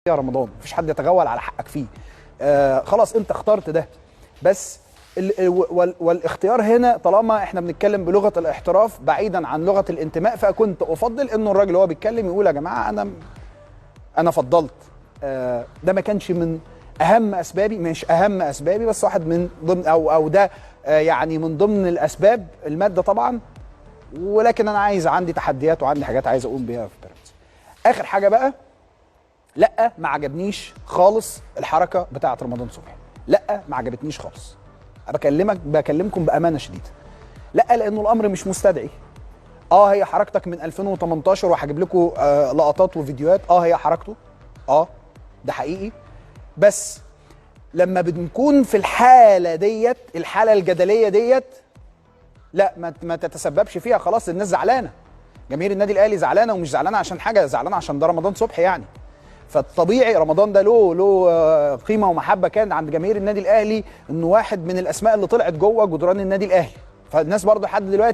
يا رمضان مفيش حد يتغول على حقك فيه. خلاص انت اخترت ده، بس والاختيار هنا طالما احنا بنتكلم بلغه الاحتراف بعيدا عن لغه الانتماء، فكنت افضل انه الراجل وهو بيتكلم يقول يا جماعه انا فضلت. ده ما كانش من اهم اسبابي، مش اهم اسبابي بس واحد من ضمن او ده يعني من ضمن الاسباب، الماده طبعا، ولكن انا عندي تحديات وعندي حاجات عايز اقوم بيها في بيراميدز. اخر حاجه بقى، لا ما عجبنيش خالص الحركه بتاعه رمضان صبحي، لا ما عجبتنيش خالص. بكلمكم بامانه شديده، لا لانه الامر مش مستدعي. هي حركتك من 2018 وهجيب لكم لقطات وفيديوهات، هي حركته، ده حقيقي، بس لما بنكون في الحاله ديت، الحاله الجدليه ديت، لا ما تتسببش فيها. خلاص الناس زعلانه، جماهير النادي الاهلي زعلانه، ومش زعلانه عشان حاجه، زعلانه عشان ده رمضان صبحي يعني. فالطبيعي رمضان ده له قيمه ومحبه كان عند جماهير النادي الاهلي، انه واحد من الاسماء اللي طلعت جوه جدران النادي الاهلي، فالناس برضه لحد دلوقتي